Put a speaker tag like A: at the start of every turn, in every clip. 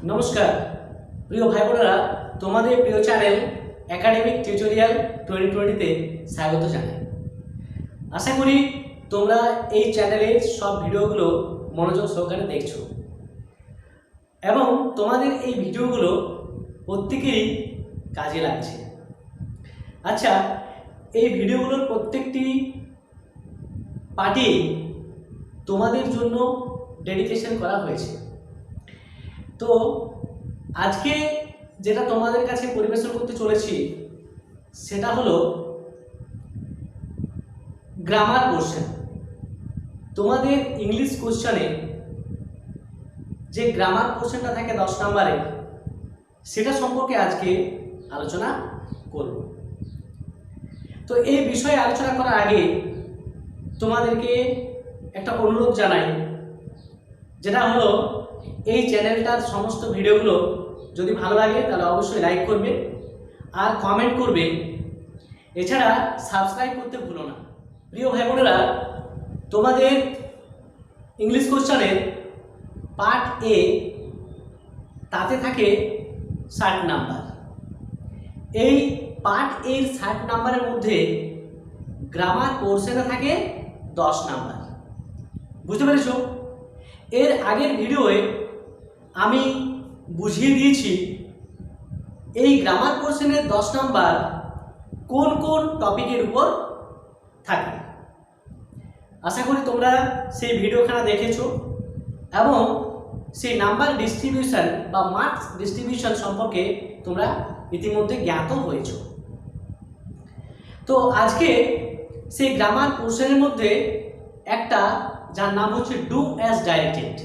A: নমস্কার প্রিয় ভাই বোনেরা, তোমাদের প্রিয় চ্যানেল একাডেমিক টিউটোরিয়াল 2020-তে স্বাগত জানাই। আশা করি তোমরা এই চ্যানেলের সব ভিডিওগুলো মনোযোগ সহকারে দেখছো এবং তোমাদের এই ভিডিওগুলো প্রত্যেকেরই কাজে লাগছে। আচ্ছা, এই ভিডিওগুলোর প্রত্যেকটি পার্টি তোমাদের জন্য ডেডিকেশন করা হয়েছে। তো আজকে যেটা তোমাদের কাছে পরিবেশন করতে চলেছি সেটা হলো গ্রামার কোশ্চেন। তোমাদের ইংলিশ কোশ্চেনে যে গ্রামার কোশ্চেনটা থাকে 10 নম্বরে, সেটা সম্পর্কে আজকে আলোচনা করব। তো এই বিষয়ে আলোচনা করার আগে তোমাদেরকে একটা অনুরোধ জানাই, যেটা হলো এই চ্যানেলটার সমস্ত ভিডিওগুলো যদি ভালো লাগে তাহলে অবশ্যই লাইক করবে আর কমেন্ট করবে। এছাড়া সাবস্ক্রাইব করতে ভুলো না। প্রিয় ভাই বোনেরা, তোমাদের ইংলিশ কোশ্চেনের পার্ট এ তাতে থাকে 60 নাম্বার। এই পার্ট এর 60 নাম্বারের মধ্যে গ্রামার কোশ্চেনে থাকে 10 নাম্বার। বুঝতে পেরেছো? এর আগের ভিডিওয়ে আমি বুঝিয়ে দিয়েছি এই গ্রামার কোশ্চেনের 10 নাম্বার কোন কোন টপিকের উপর থাকে। আশা করি তোমরা সেই ভিডিওখানা দেখেছো এবং সেই নাম্বার ডিস্ট্রিবিউশন বা মার্কস ডিস্ট্রিবিউশন সম্পর্কে তোমরা ইতিমধ্যে জ্ঞাত হয়েছো। তো আজকে সেই গ্রামার কোশ্চেনের মধ্যে একটা, যার নাম হচ্ছে ডু অ্যাজ ডাইরেক্টেড।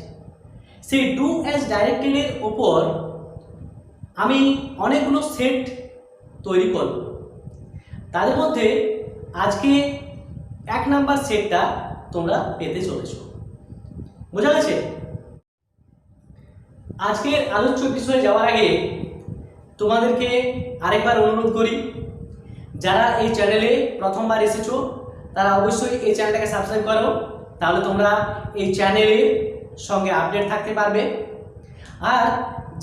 A: সেই ডু অ্যাজ ডাইরেক্টেডের ওপর আমি অনেকগুলো সেট তৈরি করব। তাদের মধ্যে আজকে 1 নাম্বার সেটটা তোমরা পেতে চলেছো। বোঝা গেছে? আজকের আলোচ্য বিষয়ে যাওয়ার আগে তোমাদেরকে আরেকবার অনুরোধ করি, যারা এই চ্যানেলে প্রথমবার এসেছো তারা অবশ্যই এই চ্যানেলটাকে সাবস্ক্রাইব করো, তাহলে তোমরা এই চ্যানেলের সঙ্গে আপডেট থাকতে পারবে। আর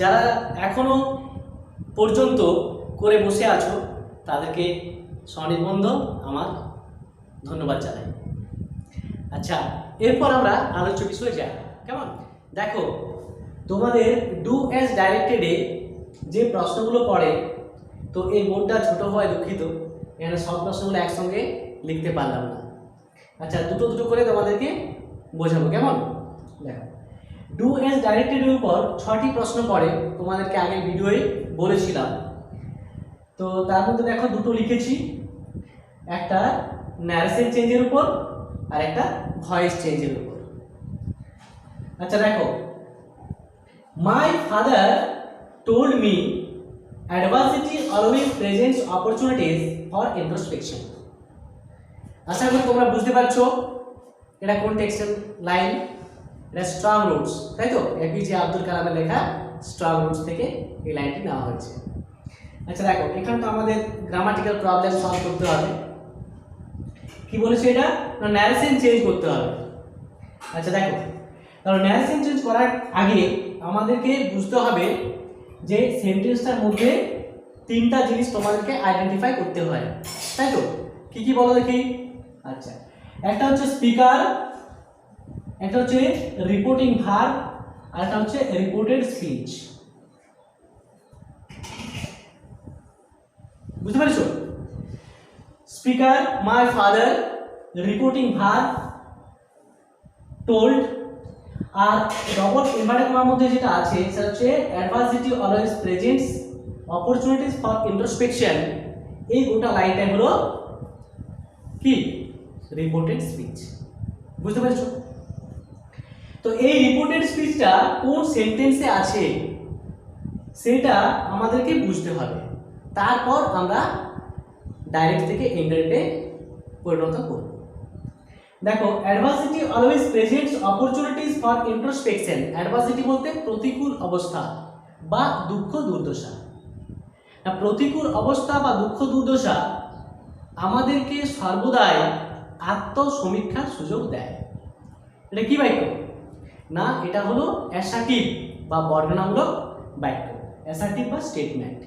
A: যারা এখনো পর্যন্ত করে বসে আছো তাদেরকে স্বনির্বন্ধ আমার ধন্যবাদ জানাই। আচ্ছা, এরপর আমরা আলোচ্য বিষয়ে যাই। কেমন? দেখো, তোমাদের ডু অ্যাজ ডাইরেক্টেডে যে প্রশ্নগুলো পড়ে, তো এই বোর্ডটা ছোট হয়, দুঃখিত, এখানে সব প্রশ্নগুলো একসঙ্গে লিখতে পারলাম না। আচ্ছা, দুটো দুটো করে তোমাদেরকে বোঝাবো। কেমন? দেখো, ডু অ্যাজ ডাইরেক্টেডের উপর 6টি প্রশ্ন পড়ে, তোমাদেরকে আগে ভিডিওয়ে বলেছিলাম। তো তার মধ্যে দেখো দুটো লিখেছি, একটা ন্যারেশন চেঞ্জের উপর আর একটা ভয়েস চেঞ্জের উপর। আচ্ছা দেখো, my father told me adversity always presents opportunities for introspection. আশা করি তোমরা বুঝতে পারছো এটা কোন টেক্সটাইল লাইন। এটা স্ট্রং রুটস, তাই তো? এপিজে আব্দুল কালামের লেখা স্ট্রং রুটস থেকে এই লাইনটি নেওয়া হয়েছে। আচ্ছা দেখো, এখানে তো আমাদের গ্রামাটিক্যাল প্রবলেম সলভ করতে হবে। কি বলেছে এটা? না, ন্যারেশন চেঞ্জ করতে হবে। আচ্ছা দেখো, তাহলে ন্যারেশন চেঞ্জ করার আগে আমাদেরকে বুঝতে হবে যে সেন্টেন্সটার মধ্যে 3টা জিনিস তোমাদেরকে আইডেন্টিফাই করতে হয়, তাই তো? কি কি বলো দেখি। আচ্ছা, একটা হচ্ছে স্পিকার, একটা হচ্ছে রিপোর্টিং ভার্ব, আর একটা হচ্ছে রিপোর্টেড স্পিচ। বুঝতে পেরেছো? Speaker, my father, reporting verb, told, আর ডবল ইনভার্টেড কমার মধ্যে যেটা আছে সেটা হচ্ছে adversity always presents opportunities for introspection. এই গোটা লাইনটা হলো কি? Reported speech. বুঝতে পেরেছো? তো এই রিপোর্টেড স্পিচটা কোন সেন্টেন্সে আছে সেটা আমাদেরকে বুঝতে হবে, তারপর আমরা ডাইরেক্ট থেকে ইনডাইরেক্টে পরিণত করব। দেখো, adversity always presents opportunities for introspection. Adversity বলতে প্রতিকূল অবস্থা বা দুঃখ দুর্দশা। প্রতিকূল অবস্থা বা দুঃখ দুর্দশা আমাদেরকে সর্বদাই আত্মসমীক্ষার সুযোগ দেয়। এটা কি বাক্য? না, এটা হলো অ্যাসার্টিভ বা বর্ণনামূলক বাক্য, অ্যাসার্টিভ বা স্টেটমেন্ট।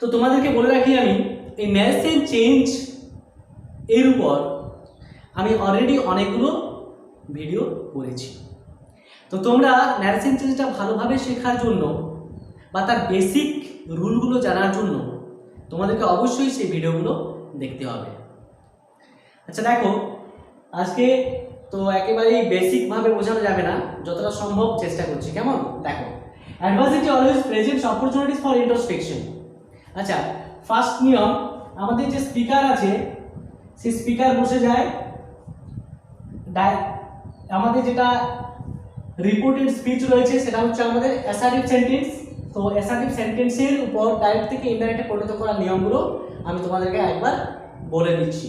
A: তো তোমাদেরকে বলে রাখি আমি এই ন্যারেশন চেঞ্জ এর উপর আমি অলরেডি অনেকগুলো ভিডিও করেছি। তো তোমরা ন্যারেশন চেঞ্জটা ভালোভাবে শেখার জন্য বা তার বেসিক রুলগুলো জানার জন্য তোমাদেরকে অবশ্যই সেই ভিডিওগুলো দেখতে হবে। আচ্ছা দেখো, আজকে তো একেবারেই বেসিকভাবে বোঝানো যাবে না, যতটা সম্ভব চেষ্টা করছি। কেমন? দেখো, adversity always presents opportunities for introspection. আচ্ছা, ফার্স্ট নিয়ম, আমাদের যে স্পিকার আছে সেই স্পিকার বসে যায় আমাদের যেটা রিপোর্টেড স্পিচ রয়েছে সেটা হচ্ছে আমাদের অ্যাসার্টিভ সেন্টেন্স। তো অ্যাসার্টিভ সেন্টেন্সের উপর ডাইরেক্ট থেকে ইনডাইরেক্টে পরিণত করার নিয়মগুলো আমি তোমাদেরকে একবার বলে দিচ্ছি।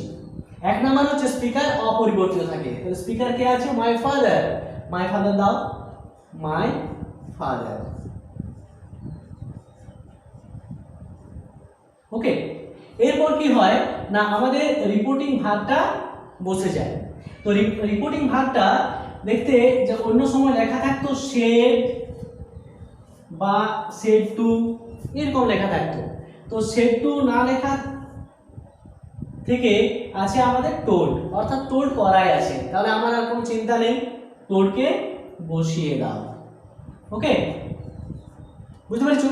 A: এক নাম্বার হচ্ছে স্পিকার অপরিবর্তিত থাকে। তাহলে স্পিকার কে আছে? My father. মাই ফাদার দাও, মাই ফাদার। ওকে, এরপর কি হয় না আমাদের রিপোর্টিং ভাগটা বসে যায়। তো রিপোর্টিং ভাগটা দেখতে যে অন্য সময় লেখা থাকতো শেড বা শেড টু এরকম লেখা থাকতো, তো শেড টু না লেখা থেকে আছে আমাদের টোল্ড, অর্থাৎ টোল্ড করাই আছে। তাহলে আমার আর কোনো চিন্তা নেই, টোল্ডকে বসিয়ে দাও। ওকে, বুঝতে পেরেছো?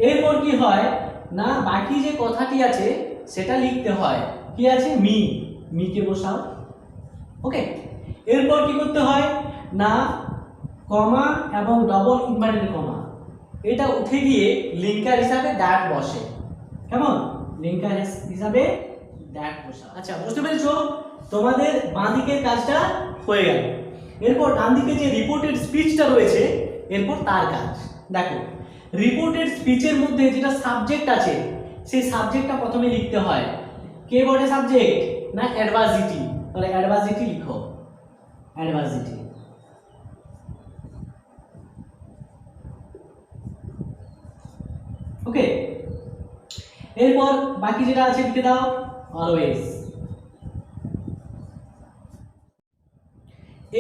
A: এরপর কি হয় না বাকি যে কথাটি আছে সেটা লিখতে হয়। কি আছে? মি, মিকে বসাও। ওকে, এরপর কি করতে হয় না কমা এবং ডবল ইনভার্টেড কমা এটা উঠে গিয়ে লিঙ্কার হিসাবে দ্যাট বসে। কেমন? লিঙ্কার হিসাবে দ্যাট বসা। আচ্ছা, বুঝতে পেরেছো? তোমাদের বাঁ দিকের কাজটা হয়ে গেল। এরপর ডান দিকে যে রিপোর্টেড স্পিচটা রয়েছে এরপর তার কাজ। দেখো, রিপোর্টেড স্পিচের মধ্যে যেটা সাবজেক্ট আছে সেই সাবজেক্টটা প্রথমে লিখতে হয়। কে বটে সাবজেক্ট? না অ্যাডভার্সিটি। তাহলে অ্যাডভার্সিটি লিখো, অ্যাডভার্সিটি। ওকে, এরপর বাকি যেটা আছে লিখে দাও অলওয়েজ।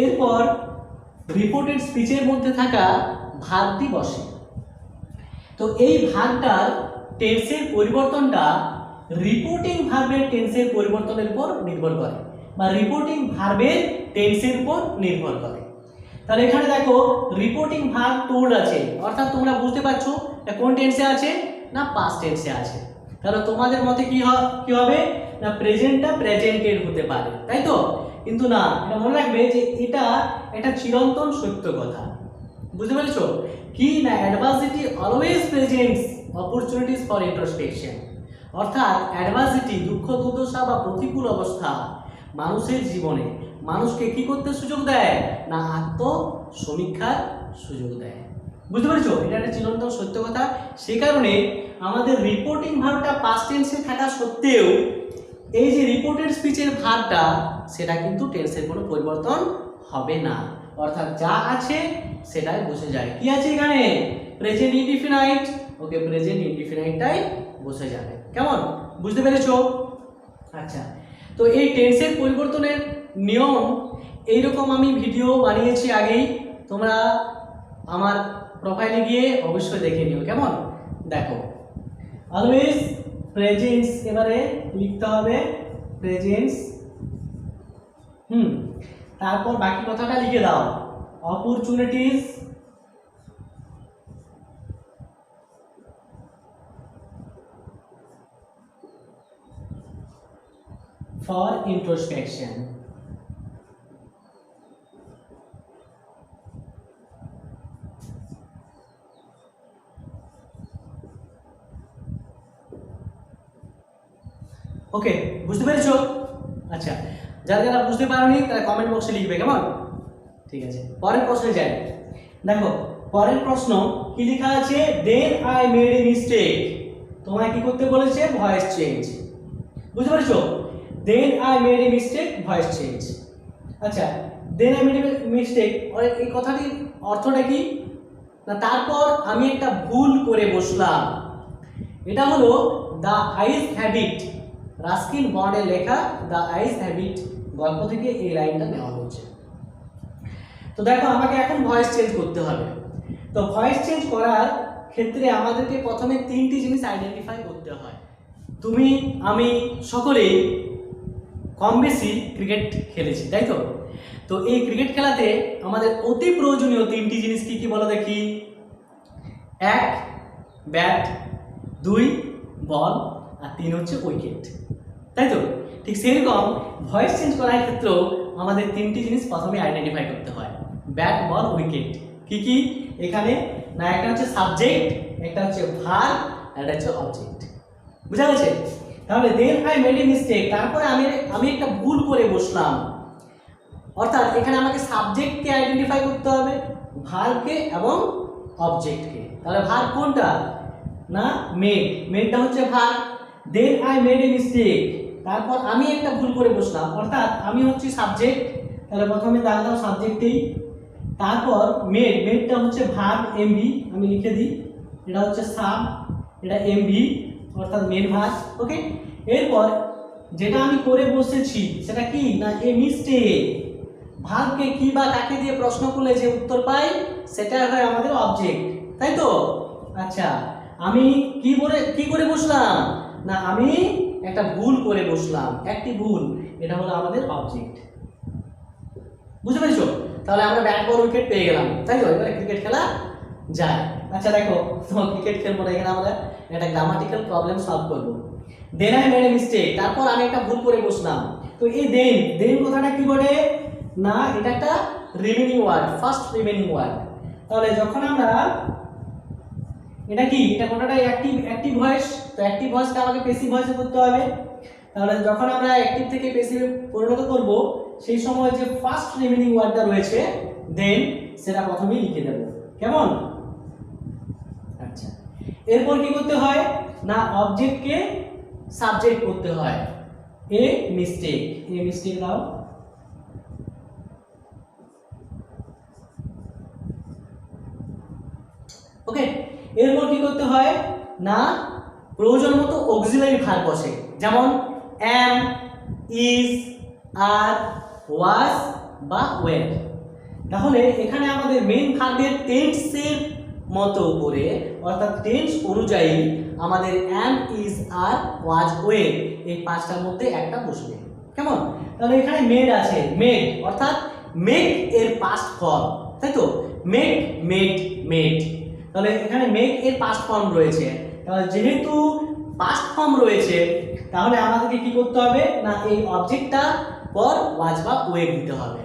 A: এরপর রিপোর্টেড স্পিচের মধ্যে থাকা ভার্বটি বসে। তো এই ভার্বটার টেন্সের পরিবর্তনটা রিপোর্টিং ভার্বের টেন্সের পরিবর্তনের উপর নির্ভর করে বা রিপোর্টিং ভার্বের টেন্সের উপর নির্ভর করে। তাহলে এখানে দেখো রিপোর্টিং ভার্ব টোল্ড আছে, অর্থাৎ তোমরা বুঝতে পারছো এটা কোন টেন্সে আছে না পাস্ট টেন্সে আছে। তাহলে তোমাদের মতে কি হবে না প্রেজেন্টটা প্রেজেন্টেড হতে পারে, তাই তো? কিন্তু না, এটা মনে রাখবে যে এটা একটা চিরন্তন সত্য কথা। বুঝতে পেরেছো? কি না adversity always presents opportunities for introspection. অর্থাৎ অ্যাডভার্সিটি, দুঃখ দুর্দশা বা প্রতিকূল অবস্থা মানুষের জীবনে মানুষকে কি করতে সুযোগ দেয় না আত্মসমীক্ষার সুযোগ দেয়। বুঝতে পেরেছো? এটা একটা চিরন্তন সত্য কথা। সেই কারণে আমাদের রিপোর্টিং ভার্বটা পাস্ট টেন্সে থাকা সত্ত্বেও এই যে রিপোর্টেড স্পিচের ভার্বটা সেটা কিন্তু টেন্সের কোনো পরিবর্তন হবে না, অর্থাৎ যা আছে সেটাই বসে যায়। কি আছে এখানে? Present indefinite. ওকে, প্রেজেন্ট ইনডিফিনাইটটাই বসে যাবে। কেমন? বুঝতে পেরেছো? আচ্ছা, তো এই টেন্সের পরিবর্তনের নিয়ম এইরকম আমি ভিডিও বানিয়েছি আগেই, তোমরা আমার প্রোফাইলে গিয়ে অবশ্যই দেখে নিও। কেমন? দেখো, অলওয়েজ প্রেজেন্স এবারে লিখতে হবে, প্রেজেন্স। তারপর বাকি কথাটা লিখে দাও, অপরচুনিটিস ফর ইন্ট্রোস্পেকশন। ওকে, বুঝতে পেরেছো? আচ্ছা, যারা যারা বুঝতে পারোনি তারা কমেন্ট বক্সে লিখবে। কেমন? ঠিক আছে, পরের প্রশ্নে যাই। দেখো, পরের প্রশ্ন কি লেখা আছে? Then I made a mistake. তোমায় কি করতে বলেছে? Voice change. বুঝতে পেরেছো? Then I made a mistake, voice change. আচ্ছা, then I made a mistake, এই কথাটির অর্থটা কি না তারপর আমি একটা ভুল করে বসলাম। এটা হলো দ্য আইস হ্যাবিট, রাস্কিন বন্ডের লেখা দ্য আইস হ্যাবিট গল্প থেকে এই লাইনটা নেওয়া হচ্ছে। তো দেখো, আমাকে এখন ভয়েস চেঞ্জ করতে হবে। তো ভয়েস চেঞ্জ করার ক্ষেত্রে আমাদেরকে প্রথমে তিনটি জিনিস আইডেন্টিফাই করতে হয়। তুমি আমি সকলেই কম বেশি ক্রিকেট খেলেছি, তাই তো? তো এই ক্রিকেট খেলাতে আমাদের অতি প্রয়োজনীয় তিনটি জিনিস কি কি বলো দেখি। 1 ব্যাট, 2 বল, আর 3 হচ্ছে উইকেট, তাই তো? ঠিক সেরকম ভয়েস চেঞ্জ করার ক্ষেত্রেও আমাদের তিনটি জিনিস প্রথমে আইডেন্টিফাই করতে হয়, ব্যাট, বল, উইকেট। কি কি এখানে না, একটা হচ্ছে সাবজেক্ট, একটা হচ্ছে ভার্ব, আর একটা হচ্ছে অবজেক্ট। বুঝা গেছে? তাহলে then I made a mistake, তারপরে আমি একটা ভুল করে বসলাম, অর্থাৎ এখানে আমাকে সাবজেক্টকে আইডেন্টিফাই করতে হবে, ভার্বকে এবং অবজেক্টকে। তাহলে ভার্ব কোনটা না, মেডটা হচ্ছে verb. Then I made a mistake, তারপর আমি একটা ভুল করে বসলাম, অর্থাৎ আমি হচ্ছে সাবজেক্ট। তাহলে প্রথমে দেখা দাও সাবজেক্টেই, তারপর মেডটা হচ্ছে ভার্ব এমভি, আমি লিখে দিই, এটা হচ্ছে সাব, এটা এমভি অর্থাৎ মেন ভার্ব। ওকে, এরপর যেটা আমি করে বসেছি সেটা কি না, এ মিস্টেক। ভার্বকে কি বা কাকে দিয়ে প্রশ্ন করলে যে উত্তর পাই সেটা হয় আমাদের অবজেক্ট, তাই তো? আচ্ছা, আমি কি করে বসলাম না, আমি একটা ভুল করে বসলাম, একটি ভুল, এটা হলো আমাদের অবজেক্ট। বুঝতে পেরেছো? তাহলে আমরা ব্যাট, বল, উইকেট পেয়ে গেলাম, তাই তো? এবারে ক্রিকেট খেলা যায়। আচ্ছা দেখো, তো ক্রিকেট খেলবো না, এখানে আমরা একটা গ্রামাটিক্যাল প্রবলেম সলভ করব। Then I made a mistake, তারপর আমি একটা ভুল করে বসলাম। তো এই দেন কথাটা কি বলে না, এটা একটা remaining word, first remaining word. তাহলে যখন আমরা এটা কি, এটা কোনটা অ্যাক্টিভ ভয়েস, তো অ্যাক্টিভ ভয়েসটা আমাকে প্যাসিভ ভয়েসে করতে হবে। তাহলে যখন আমরা অ্যাক্টিভ থেকে প্যাসিভে পরিণত করব, সেই সময় যে ফার্স্ট রিমেনিং ওয়ার্ডটা রয়েছে দেন, সেটা প্রথমেই লিখে দেব, কেমন? আচ্ছা, এরপর কি করতে হয় না, অবজেক্টকে সাবজেক্ট করতে হয়, এ মিস্টেক দাও। ওকে, এরপর কি করতে হয় না, প্রয়োজন মতো অক্সিলারি ভার্ব বসে, যেমন am, is, are, was বা were। তাহলে এখানে আমাদের মেইন ভার্বের টেন্সের মতো করে, অর্থাৎ টেন্স অনুযায়ী আমাদের am, is, are, was, were এই পাঁচটার মধ্যে একটা বসবে, কেমন? তাহলে এখানে মেড আছে, মেড অর্থাৎ মেক এর পাস্ট ফর্ম, তাই তো? মেড। তাহলে এখানে মেক এর পাস্ট ফর্ম রয়েছে, তাহলে যেহেতু পাস্ট ফর্ম রয়েছে তাহলে আমাদেরকে কি করতে হবে না, এই অবজেক্টটা পর ওয়াজ বা ওয়ে দিতে হবে।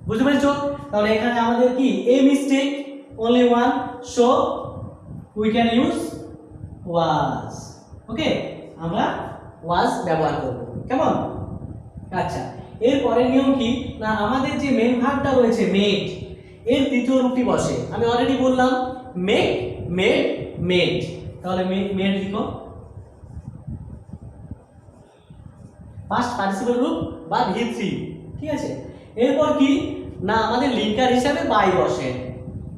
A: বুঝতে পেরেছো? তাহলে এখানে আমাদের কি a mistake only one, so we can use was। ওকে, আমরা was ব্যবহার করব, কেমন? আচ্ছা, এর পরের নিয়ম কি না, আমাদের যে মেন ভার্বটা রয়েছে মেড, এর দ্বিতীয় রূপটি বসে। আমি অলরেডি বললাম মেড। তাহলে মেড লিখো, পাস্ট পার্টিসিপল রূপ বা V3, ঠিক আছে? এরপর কি না, আমাদের লিঙ্কার হিসাবে বাই বসে,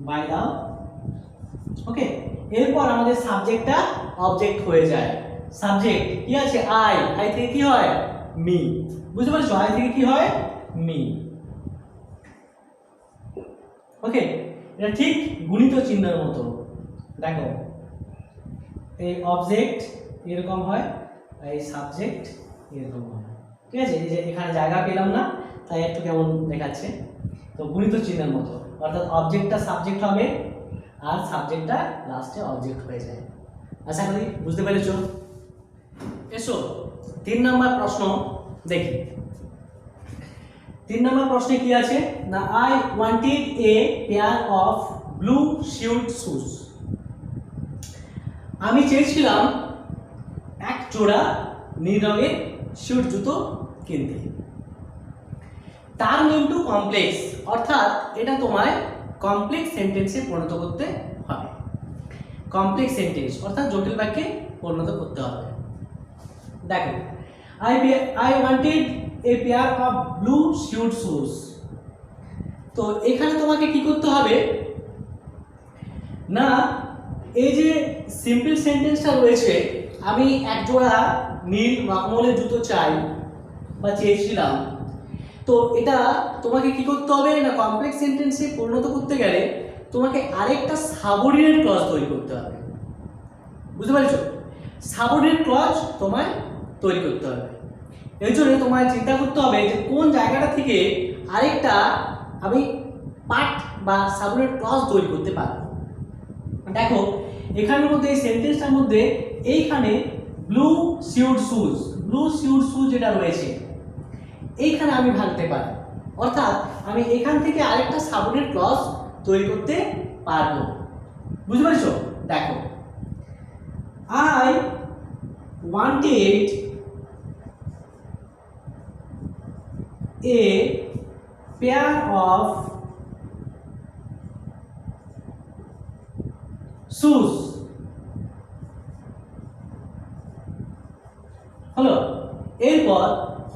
A: বাই দাও। ওকে, এরপর আমাদের সাবজেক্টটা অবজেক্ট হয়ে যায়। সাবজেক্ট কি আছে, আই থেকে কি হয় মি। বুঝতে পারছো? আই থেকে কি হয় মি। ওকে, এটা ঠিক গুণিত চিহ্নের মতো। দেখো, এই অবজেক্ট এরকম হয়, এই সাবজেক্ট এরকম হয়, ঠিক আছে? এই যে এখানে জায়গা পেলাম না, তাই একটু কেমন দেখাচ্ছে, তো গুণিত চিহ্নের মতো, অর্থাৎ অবজেক্টটা সাবজেক্ট হবে আর সাবজেক্টটা লাস্টে অবজেক্ট হয়ে যায়। আশা করি বুঝতে পেরেছো। এসো 3 নম্বর প্রশ্ন দেখি। 3 নম্বর প্রশ্নে কি আছে না, I wanted a pair of blue should shoes. আমি চেয়েছিলাম এক জোড়া নীল রঙের শুড জুতো কিনতে। টার্ন ইনটু কমপ্লেক্স, অর্থাৎ এটা তোমায় কমপ্লেক্স সেন্টেন্সে পরিণত করতে হবে। কমপ্লেক্স সেন্টেন্স অর্থাৎ জটিল বাক্যে পরিণত করতে হবে। দেখো, I wanted a pair of blue should shoes. তো এখানে তোমাকে কি করতে হবে না, এই যে সিম্পল সেন্টেন্সটা রয়েছে, আমি এক জোড়া নীল মখমলের জুতো চাই বা চেয়েছিলাম, তো এটা তোমাকে কি করতে হবে না, কমপ্লেক্স সেন্টেন্সে পরিণত করতে গেলে তোমাকে আরেকটা সাবঅর্ডিনেট ক্লজ তৈরি করতে হবে। বুঝতে পারছো? সাবঅর্ডিনেট ক্লজ তোমায় তৈরি করতে হবে। এই জন্য তোমায় চিন্তা করতে হবে যে কোন জায়গাটা থেকে আরেকটা আমি পার্ট বা সাবঅর্ডিনেট ক্লজ তৈরি করতে পারবো। দেখো এখানের মধ্যে এই সেন্টেন্সটার মধ্যে এইখানে ব্লু শিউড শুজ যেটা রয়েছে এইখানে আমি ভাঙতে পারি, অর্থাৎ আমি এখান থেকে আরেকটা সাবঅর্ডিনেট ক্লজ তৈরি করতে পারবো। বুঝতে পারছো? দেখো, I wanted a pair of shoes. হলো, এরপর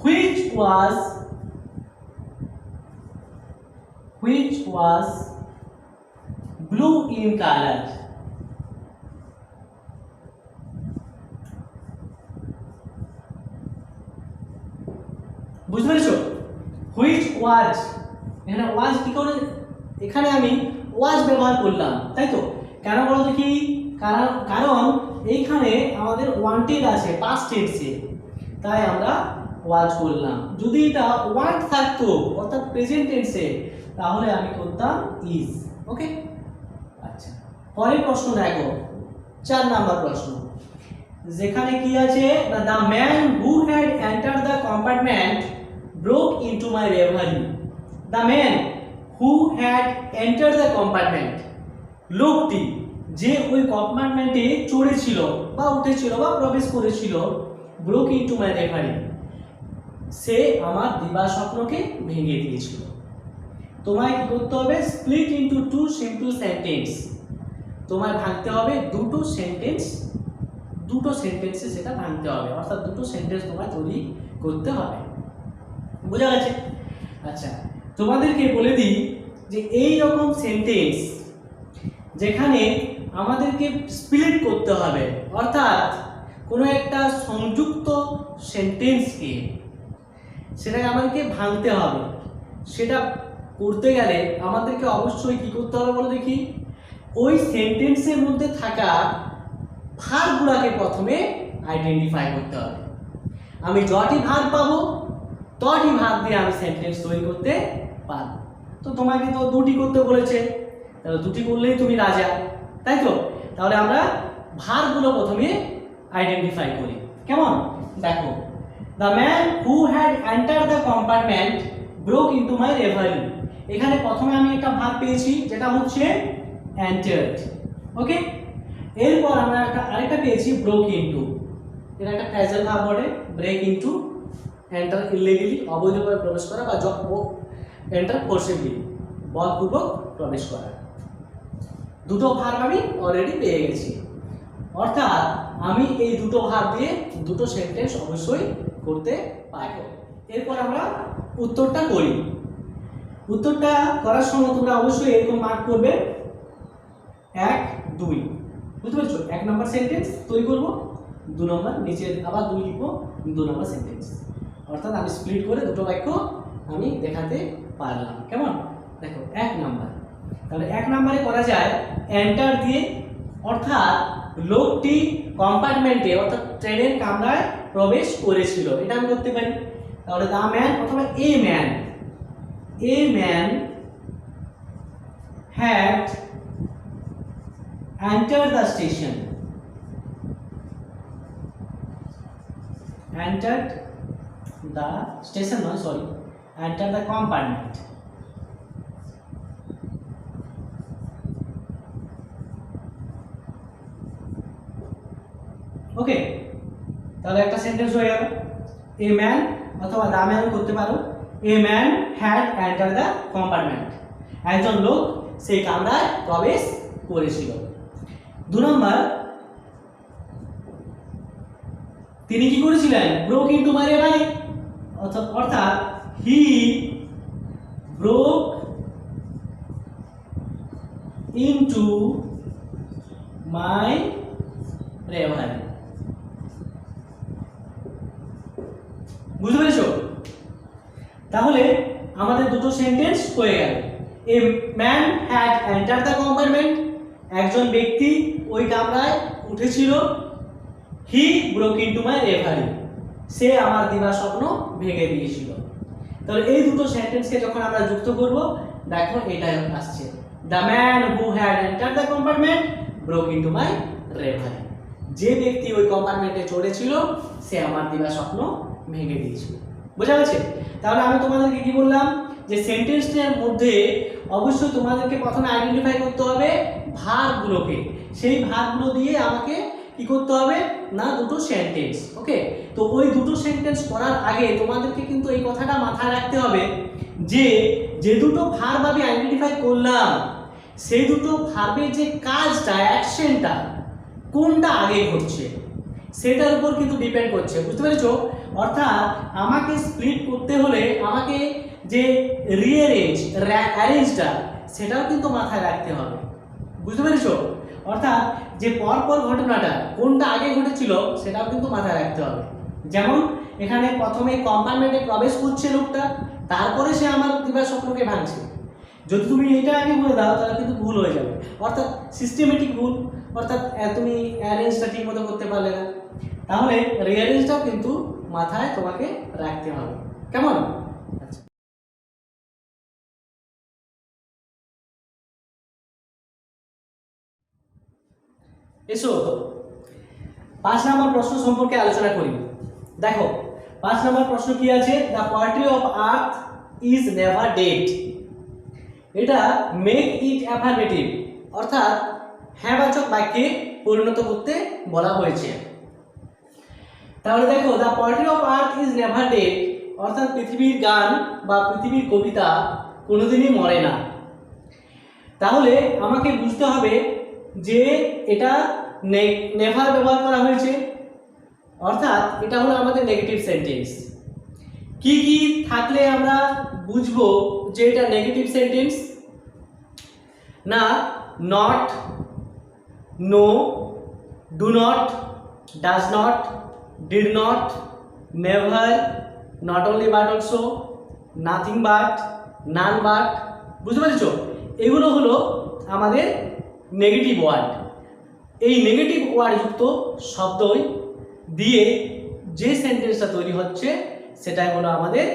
A: which was blue in color. বুঝতে পেরেছো? which was, এখানে was কি করে, এখানে আমি was ব্যবহার করলাম, তাই তো? কেন বলো দেখি? কারণ এইখানে আমাদের ওয়ান্টেড আছে পাস্ট টেন্সে, তাই আমরা was করলাম। যদি এটা want থাকতো অর্থাৎ প্রেজেন্ট টেন্সে তাহলে আমি করতাম is। ওকে, আচ্ছা, পরের প্রশ্ন দেখো, 4 নাম্বার প্রশ্ন, যেখানে কি আছে না, the man who had entered the compartment broke into my reverie. The man who had entered the compartment, লোকটি যে ওই কম্পার্টমেন্টে চড়েছিল বা উঠেছিল বা প্রবেশ করেছিল, broke into my reverie, সে আমার দিবা স্বপ্নকে ভেঙে দিয়েছিল। তোমায় কি করতে হবে? Split into two simple sentence, তোমায় ভাঙতে হবে দুটো সেন্টেন্সে সেটা ভাঙতে হবে, অর্থাৎ দুটো সেন্টেন্স তোমায় তৈরি করতে হবে। বোঝা গেছে? আচ্ছা, তোমাদেরকে বলে দিই যে এই রকম সেন্টেন্স যেখানে আমাদেরকে স্প্লিট করতে হবে, অর্থাৎ কোনো একটা সংযুক্ত সেন্টেন্সকে সেটাকে আমাদেরকে ভাঙতে হবে, সেটা করতে গেলে আমাদেরকে অবশ্যই কি করতে হবে বলো দেখি? ওই সেন্টেন্সের মধ্যে থাকা ভার্বগুলোকে প্রথমে আইডেন্টিফাই করতে হবে। আমি যতই ভার্ব পাবো ততই ভার্ব দিয়ে আমি সেন্টেন্স তৈরি করতে পারবো। তো তোমাকে তো দুটি করতে বলেছে, তাহলে দুটি করলেই তুমি রাজা, তাই তো? তাহলে আমরা ভার্বগুলো প্রথমে আইডেন্টিফাই করি। কেমন? দেখো, the man who had enter the compartment broke into my reverie, এখানে প্রথমে আমি একটা ভার্ব পেয়েছি যেটা হচ্ছে এন্টার্ড। ওকে, এরপর আমরা আরেকটা পেয়েছি ব্রোক ইনটু, এটা একটা ফ্রেজাল ভার্ব বলে, ব্রেক ইনটু, এন্টার ইলিগালি অবৈধভাবে প্রবেশ করা, বা এন্টার ফোর্সিবলি বলপূর্বক প্রবেশ করা। দুটো ভার্ব আমি অলরেডি পেয়ে গেছি, অর্থাৎ আমি এই দুটো ভার্ব দিয়ে দুটো সেন্টেন্স অবশ্যই করতে পারবো। এরপর আমরা উত্তরটা করি। উত্তরটা করার সময় তোমরা অবশ্যই এরকম মার্ক করবে 1, 2, বুঝতে পারছো? 1 নম্বর সেন্টেন্স তৈরি করব, 2 নম্বর নিচে আবার 2 লিখবো, 2 নম্বর সেন্টেন্স, অর্থাৎ আমি স্প্লিট করে দুটো বাক্য আমি দেখাতে পারলাম। কেমন? দেখো 1 নাম্বার, তাহলে 1 নম্বরে করা যায় এন্টার দিয়ে, অর্থাৎ লোকটি কম্পার্টমেন্টে অর্থাৎ ট্রেনের কামরায় প্রবেশ করেছিল, এটা আমি করতে পারি। তাহলে দা ম্যান অথবা a man had entered the station, entered the compartment. ওকে, তাহলে একটা সেন্টেন্স হয়ে গেল। এ ম্যান অথবা দা ম্যান করতে পারো, এ man had enter the compartment, একজন লোক সেই কামরায় প্রবেশ করেছিল। 2 নম্বর, তিনি কি করেছিলেন? ব্রোক ইনটু মাই রেভারি, অর্থাৎ he broke into my reverie. বুঝতে পেরেছো? তাহলে আমাদের দুটো সেন্টেন্স হয়ে গেল। A man had enter the compartment, একজন ব্যক্তি ওই কামরায় উঠেছিল। He broke into my reverie, সে আমার দিবা স্বপ্ন ভেঙে দিয়েছিল। তাহলে এই দুটো সেন্টেন্সকে যখন আমরা যুক্ত করব, দেখো এটাই আসছে, the man who had enter the compartment broke into my reverie, যে ব্যক্তি ওই কম্পার্টমেন্টে চড়েছিল সে আমার দিবা স্বপ্ন ভেঙে দিয়েছিল। বোঝা গেছে? তাহলে আমি তোমাদেরকে কি বললাম, যে সেন্টেন্সটার মধ্যে অবশ্যই তোমাদেরকে প্রথমে আইডেন্টিফাই করতে হবে ভার্বগুলোকে, সেই ভার্বগুলো দিয়ে আমাকে কি করতে হবে না দুটো সেন্টেন্স। ওকে, তো ওই দুটো সেন্টেন্স করার আগে তোমাদেরকে কিন্তু এই কথাটা মাথায় রাখতে হবে যে যে দুটো ভার্ব আমি আইডেন্টিফাই করলাম সেই দুটো ভার্বের যে কাজটা, অ্যাকশনটা কোনটা আগে ঘটছে সেটার উপর কিন্তু ডিপেন্ড করছে। বুঝতে পেরেছো? অর্থাৎ আমাকে স্প্লিট করতে হলে আমাকে যে রিঅ্যারেঞ্জ, অ্যারেঞ্জটা সেটাও কিন্তু মাথায় রাখতে হবে। বুঝতে পেরেছো? অর্থাৎ যে পরপর ঘটনাটা কোনটা আগে ঘটেছিল সেটাও কিন্তু মাথায় রাখতে হবে। যেমন এখানে প্রথমে কম্পার্টমেন্টে প্রবেশ করছে লোকটা, তারপরে সে আমার দিবা স্বপ্নকে ভাঙছে। যদি তুমি এটা আগে বলে দাও তাহলে কিন্তু ভুল হয়ে যাবে, অর্থাৎ সিস্টেমেটিক ভুল, অর্থাৎ তুমি অ্যারেঞ্জটা ঠিক মতো করতে পারলে না। তাহলে রিঅ্যারেঞ্জটাও কিন্তু মাথায় তোমাকে রাখতে হবে। কেমন? আচ্ছা, এসো 5 নম্বর প্রশ্ন সম্পর্কে আলোচনা করি। দেখো 5 নম্বর প্রশ্ন কি আছে, the poetry of earth is never dead. এটা মেক ইট অ্যাফার্মেটিভ, অর্থাৎ হ্যাঁবাচক বাক্যে পরিণত করতে বলা হয়েছে। তাহলে দেখো the poetry of earth is never dead, অর্থাৎ পৃথিবীর গান বা পৃথিবীর কবিতা কোনোদিনই মরে না। তাহলে আমাকে বুঝতে হবে যে এটা নেভার ব্যবহার করা হয়েছে, অর্থাৎ এটা হলো আমাদের নেগেটিভ সেন্টেন্স। কি কি থাকলে আমরা বুঝবো যে এটা নেগেটিভ সেন্টেন্স? না, not, no, do not, does not, did not, never, not only but also, nothing but, none but. বুঝতে পেরেছ? এগুলো হলো আমাদের নেগেটিভ ওয়ার্ড। এই নেগেটিভ ওয়ার্ড যুক্ত শব্দই দিয়ে যে সেন্টেন্সটা তৈরি হচ্ছে সেটাই হলো আমাদের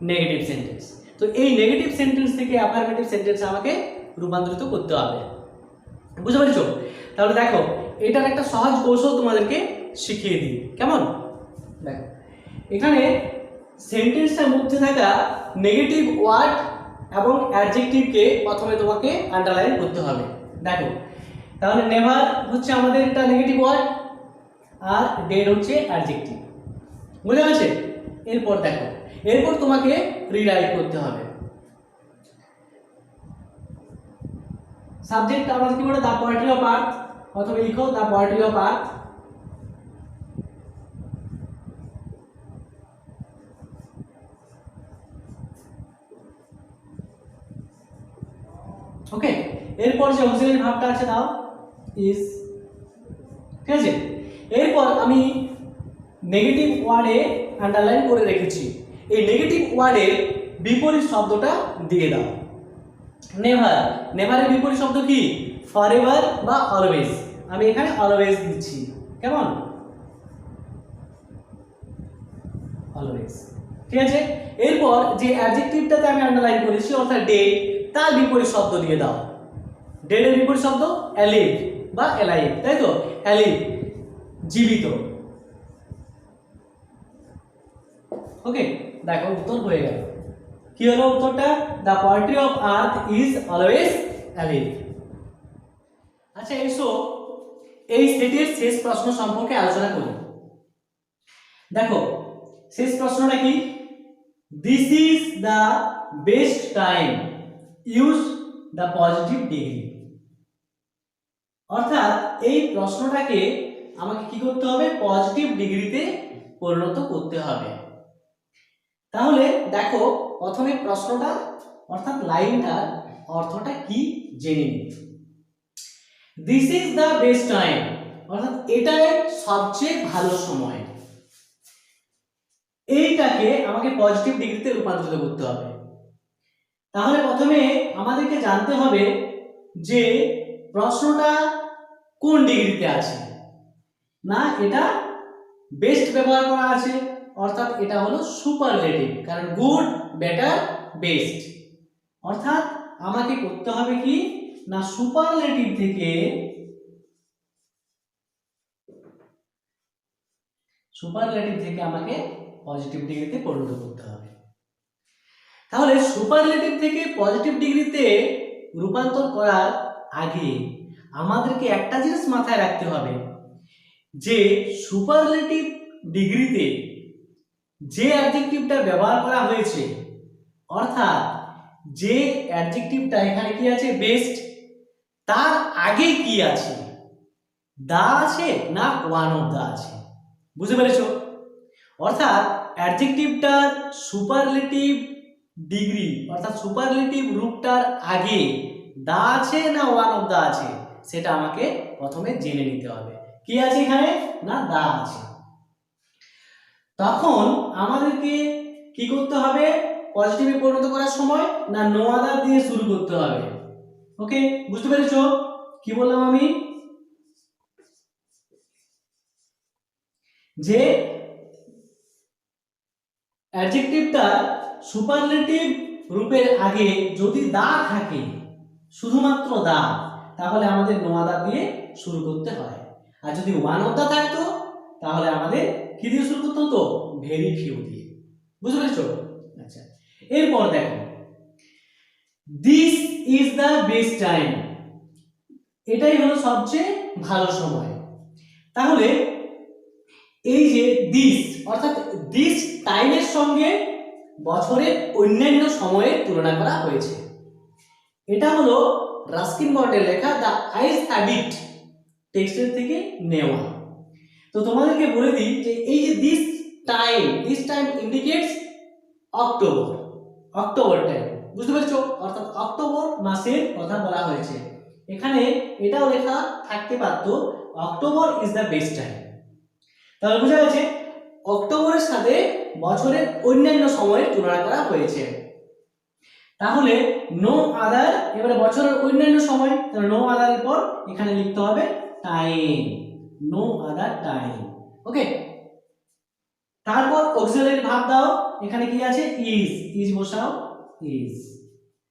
A: নেগেটিভ সেন্টেন্স। তো এই নেগেটিভ সেন্টেন্স থেকে অ্যাফার্মেটিভ সেন্টেন্সে আমাকে রূপান্তরিত করতে হবে। বুঝতে পেরেছো? তাহলে দেখো এটার একটা সহজ কৌশল তোমাদেরকে শিখিয়ে দিই। কেমন? দেখো এখানে সেন্টেন্সটার মধ্যে থাকা নেগেটিভ ওয়ার্ড এবং অ্যাডজেক্টিভকে প্রথমে তোমাকে আন্ডারলাইন করতে হবে। দেখো তাহলে নেভার হচ্ছে আমাদের একটা নেগেটিভ ওয়ার্ড আর ডেড হচ্ছে অ্যাডজেক্টিভ। বুঝা গেছে? এরপর দেখো, এরপর তোমাকে রিরাইট করতে হবে। সাবজেক্ট আমরা কি বলে, দ্য পোয়েট্রি অফ আর্থ, অথবা লিখো দ্য পোয়েট্রি অফ আর্থ। ওকে, এরপর যে অক্সিলারি ভার্বটা আছে দাও ইজ। ঠিক আছে, এরপর আমি নেগেটিভ ওয়ার্ডে আন্ডারলাইন করে রেখেছি, এই নেগেটিভ ওয়ার্ডের বিপরীত শব্দটা দিয়ে দাও। নেভার, নেভারের বিপরীত শব্দ কি? ফরএভার বা অলওয়েজ। আমি এখানে অলওয়েজ দিচ্ছি। কেমন? অলওয়েজ। ঠিক আছে, এরপর যে অ্যাডজেক্টিভটাতে আমি আন্ডারলাইন করেছি অর্থাৎ ডেড, তার বিপরীত শব্দ দিয়ে দাও। ডেডের বিপরীত শব্দ অ্যালিভ বা অ্যালাইভ, তাই তো? অ্যালিভ, জীবিত। ওকে, দেখো উত্তর হয়ে গেল। কি হলো উত্তরটা? The poetry of earth is always alive. আচ্ছা এসো এই সেটের শেষ প্রশ্ন সম্পর্কে আলোচনা করি। দেখো শেষ প্রশ্নটা কি? This is the best time, use the positive degree. অর্থাৎ এই প্রশ্নটাকে আমাকে কি করতে হবে? পজিটিভ ডিগ্রিতে পরিণত করতে হবে। তাহলে দেখো প্রথমে প্রশ্নটা অর্থাৎ লাইনটার অর্থটা কি জেনে নিই। This is the best time, অর্থাৎ এটাই সবচেয়ে ভালো সময়। এইটাকে আমাকে পজিটিভ ডিগ্রিতে রূপান্তরিত করতে হবে। তাহলে প্রথমে আমাদেরকে জানতে হবে যে প্রশ্নটা কোন ডিগ্রিতে আছে। না, এটা বেস্ট ব্যবহার করা আছে, অর্থাৎ এটা হলো সুপারলেটিভ, কারণ গুড, বেটার, বেস্ট। অর্থাৎ আমাকে করতে হবে কি না, সুপারলেটিভ থেকে আমাকে পজিটিভ ডিগ্রিতে পরিণত করতে হবে। তাহলে সুপারলেটিভ থেকে পজিটিভ ডিগ্রিতে রূপান্তর করার আগে আমাদেরকে একটা জিনিস মাথায় রাখতে হবে যে সুপারলেটিভ ডিগ্রিতে যে অ্যাডজেক্টিভটা ব্যবহার করা হয়েছে, অর্থাৎ যে অ্যাডজেক্টিভটা এখানে কি আছে, বেস্ট, তার আগে কি আছে, দা আছে না ওয়ান অফ দা আছে। বুঝতে পেরেছো? অর্থাৎ অ্যাডজেক্টিভটার সুপারলেটিভ ডিগ্রি অর্থাৎ সুপারলেটিভ রূপটার আগে দা আছে না ওয়ান অফ দা আছে, সেটা আমাকে প্রথমে জেনে নিতে হবে। কি আছে এখানে? না দা আছে। তখন আমাদেরকে কি করতে হবে পজিটিভে পরিণত করার সময়? না নো আদার দিয়ে শুরু করতে হবে। ওকে, বুঝতে পেরেছো কি বললাম আমি? যে অ্যাডজেক্টিভটা সুপারলেটিভ রূপের আগে যদি দা থাকে, শুধুমাত্র দা, তাহলে আমাদের নো আদার দিয়ে শুরু করতে হয়। আর যদি ওয়ান অফ দা থাকতো তাহলে আমাদের কি দিয়ে শুরু করতে হতো? ভেরি ফিউ দিয়ে। বুঝতে পেরেছো? আচ্ছা, এরপর দেখো, this is the best time, এটাই হলো সবচেয়ে ভালো সময়। তাহলে এই যে দিস অর্থাৎ দিস টাইমের সঙ্গে বছরের অন্যান্য সময়ের তুলনা করা হয়েছে। এটা হলো রাস্কিন বন্ডের লেখা দ্য আইস হ্যাবিট টেক্সটের থেকে নেওয়া। তো তোমাদেরকে বলে দিই যে এই যে this time indicates October time. বুঝতে পেরেছো? অর্থাৎ অক্টোবর মাসের কথা বলা হয়েছে। এখানে এটাও লেখা থাকতে পারতো October is the best time. তাহলে বোঝা গেছে অক্টোবরের সাথে বছরের অন্যান্য সময়ের তুলনা করা হয়েছে। তাহলে নো আদার, এবারে বছরের অন্যান্য সময়, তাহলে নো আদারের পর এখানে লিখতে হবে টাইম, নো আদার টাইম। ওকে, তারপর অক্সিলারি ভার্ব দাও, এখানে কি আছে? ইজ বসাও, ইজ,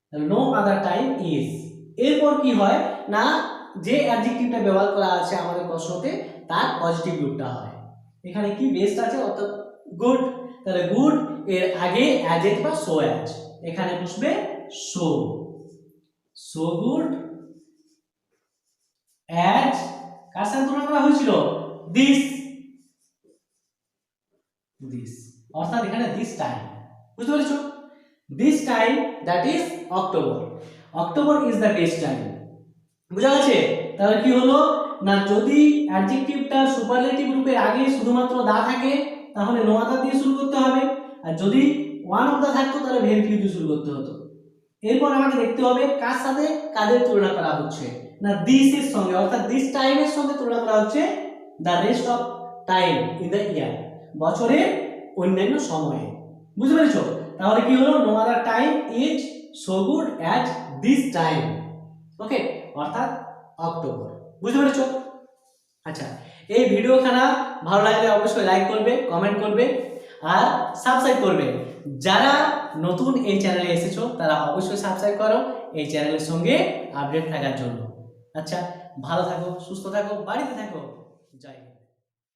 A: তাহলে নো আদার টাইম ইজ। এরপর কি হয় না, যে অ্যাডজেক্টিভটা ব্যবহার করা আছে আমাদের প্রশ্নতে তার পজিটিভ রূপটা হয়। এখানে কি বেস্ট আছে অর্থাৎ গুড, তাহলে গুড এর আগে অ্যাজেট বা সো অ্যাজ, এখানে বসবে সো গুড অ্যাজ, কার সাথে তুলনা করা হয়েছিল? দিস, অর্থাৎ এখানে দিস টাইম। বুঝতে পেরেছো? This time that is October is the best time. বুঝা গেছে? তাহলে কি হলো না, যদি অ্যাডজেক্টিভটা সুপারলেটিভ রূপের আগে শুধুমাত্র দা থাকে তাহলে নো আদার দিয়ে শুরু করতে হবে, আর যদি ওয়ান অফ দা থাকতো তাহলে ভেরি ফিউ দিয়ে শুরু করতে হতো। এরপর আমাকে দেখতে হবে কার সাথে কাদের তুলনা করা হচ্ছে, না দিস এর সঙ্গে, অর্থাৎ দিস টাইমের সঙ্গে তুলনা করা হচ্ছে the rest of time in the year, বছরের অন্যান্য সময়ে। বুঝতে পেরেছো? তাহলে কি হলো, no other time is so good as this time. Okay, অর্থাৎ অক্টোবর। বুঝতে পেরেছো? আচ্ছা, এই ভিডিওখানা ভালো লাগলে অবশ্যই লাইক করবে, কমেন্ট করবে আর সাবস্ক্রাইব করবে। যারা নতুন এই চ্যানেলে এসেছো তারা অবশ্যই সাবস্ক্রাইব করো এই চ্যানেলের সঙ্গে আপডেট থাকার জন্য। আচ্ছা, ভালো থাকো, সুস্থ থাকো, বাড়িতে থাকো। জয় হিন্দ।